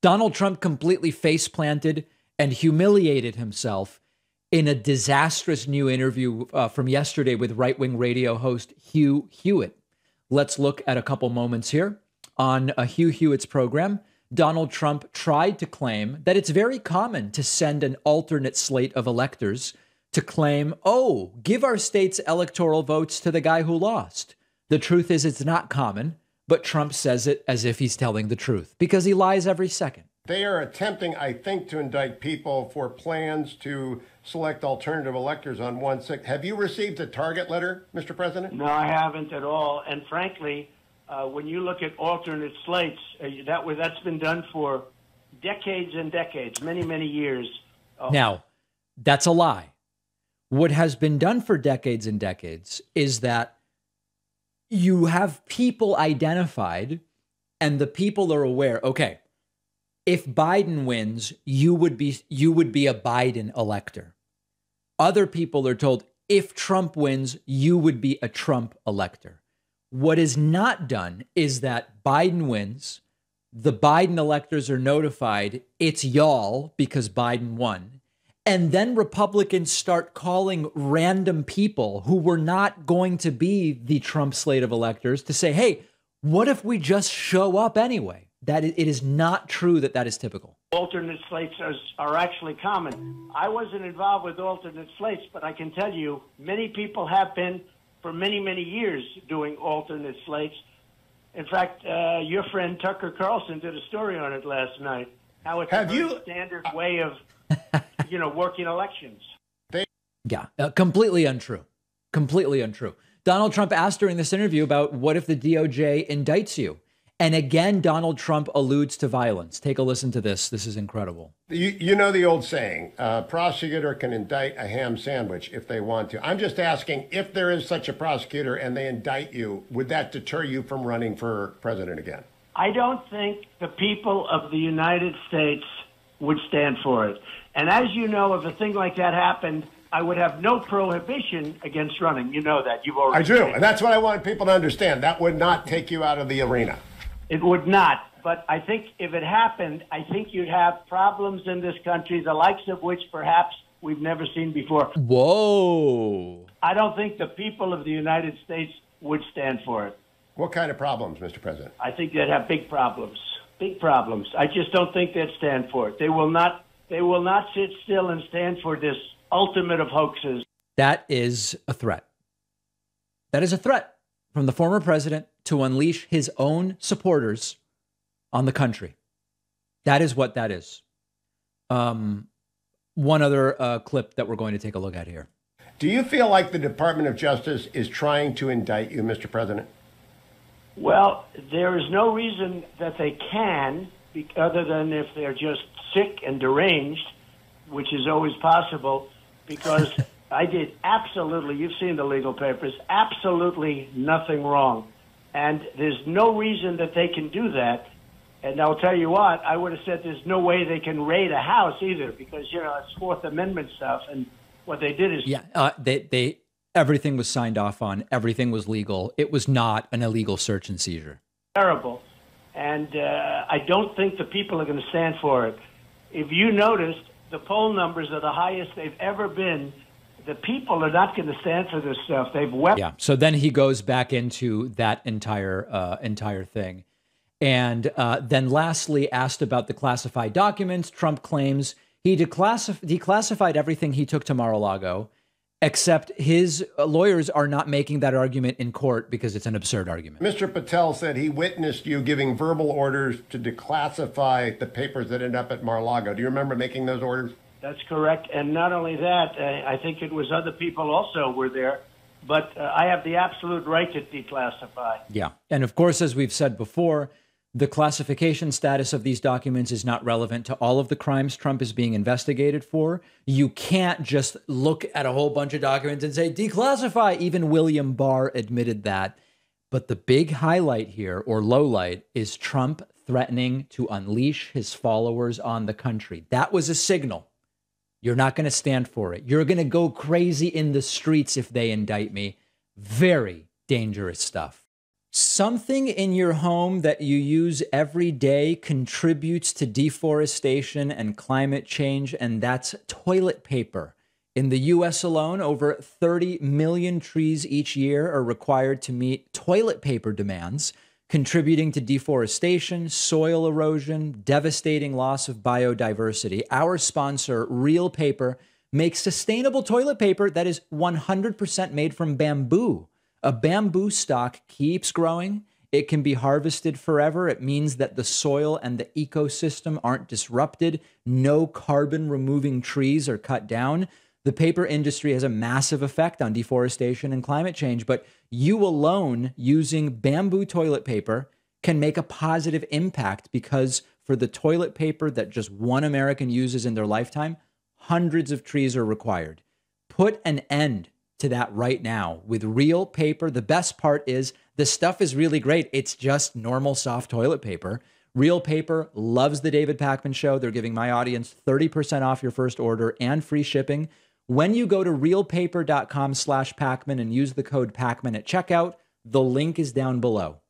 Donald Trump completely face planted and humiliated himself in a disastrous new interview from yesterday with right wing radio host Hugh Hewitt. Let's look at a couple moments here. On Hugh Hewitt's program, Donald Trump tried to claim that it's very common to send an alternate slate of electors to claim, oh, give our state's electoral votes to the guy who lost. The truth is it's not common, but Trump says it as if he's telling the truth because he lies every second. They are attempting, I think, to indict people for plans to select alternative electors on 1/6. Have you received a target letter, Mr. President? No, I haven't at all. And frankly, when you look at alternate slates, that's been done for decades and decades, many, many years. Now, that's a lie. What has been done for decades and decades is that you have people identified and the people are aware, okay, if Biden wins, you would be a Biden elector. Other people are told if Trump wins, you would be a Trump elector. What is not done is that Biden wins, the Biden electors are notified it's y'all because Biden won. And then Republicans start calling random people who were not going to be the Trump slate of electors to say, hey, what if we just show up anyway? That it is not true that is typical. Alternate slates are actually common. I wasn't involved with alternate slates, but I can tell you many people have been for many, many years doing alternate slates. In fact, your friend Tucker Carlson did a story on it last night. How it's a standard way of, working elections. Yeah, completely untrue. Completely untrue. Donald Trump asked during this interview about what if the DOJ indicts you? And again, Donald Trump alludes to violence. Take a listen to this. This is incredible. You know the old saying, a prosecutor can indict a ham sandwich if they want to. I'm just asking, if there is such a prosecutor and they indict you, would that deter you from running for president again? I don't think the people of the United States would stand for it. And as you know, if a thing like that happened, I would have no prohibition against running. You know that. You've already I do. And that's what I want people to understand. That would not take you out of the arena. It would not. But I think if it happened, I think you'd have problems in this country, the likes of which perhaps we've never seen before. Whoa. I don't think the people of the United States would stand for it. What kind of problems, Mr. President? I think they'd have big problems. Big problems. I just don't think they'd stand for it. They will not sit still and stand for this ultimate of hoaxes. That is a threat. That is a threat from the former president to unleash his own supporters on the country. That is what that is. One other clip that we're going to take a look at here. Do you feel like the Department of Justice is trying to indict you, Mr. President? Well, there is no reason that they can, other than if they're just sick and deranged, which is always possible, because I did absolutely, you've seen the legal papers, absolutely nothing wrong. And there's no reason that they can do that. And I'll tell you what, I would have said there's no way they can raid a house either, because, it's Fourth Amendment stuff. And what they did is... Yeah, they everything was signed off on. Everything was legal. It was not an illegal search and seizure. Terrible. And I don't think the people are going to stand for it. If you noticed, the poll numbers are the highest they've ever been. The people are not going to stand for this stuff. They've wept. Yeah. So then he goes back into that entire thing. And then lastly, asked about the classified documents, Trump claims he declassified everything he took to Mar-a-Lago, except his lawyers are not making that argument in court because it's an absurd argument. Mr. Patel said he witnessed you giving verbal orders to declassify the papers that ended up at Mar-a-Lago. Do you remember making those orders? That's correct. And not only that, I think it was other people also were there. But I have the absolute right to declassify. Yeah. And of course, as we've said before, the classification status of these documents is not relevant to all of the crimes Trump is being investigated for. You can't just look at a whole bunch of documents and say, declassify. Even William Barr admitted that. But the big highlight here, or lowlight, is Trump threatening to unleash his followers on the country. That was a signal. You're not going to stand for it. You're going to go crazy in the streets if they indict me. Very dangerous stuff. Something in your home that you use every day contributes to deforestation and climate change, and that's toilet paper. In the US alone, over 30 million trees each year are required to meet toilet paper demands, contributing to deforestation, soil erosion, devastating loss of biodiversity. Our sponsor, Real Paper, makes sustainable toilet paper that is 100% made from bamboo. A bamboo stock keeps growing. It can be harvested forever. It means that the soil and the ecosystem aren't disrupted. No carbon removing trees are cut down. The paper industry has a massive effect on deforestation and climate change, but you alone using bamboo toilet paper can make a positive impact, because for the toilet paper that just one American uses in their lifetime, hundreds of trees are required. Put an end to that right now with Real Paper. The best part is the stuff is really great. It's just normal soft toilet paper. Real Paper loves the David Pakman Show. They're giving my audience 30% off your first order and free shipping when you go to realpaper.com/Pakman and use the code Pakman at checkout. The link is down below.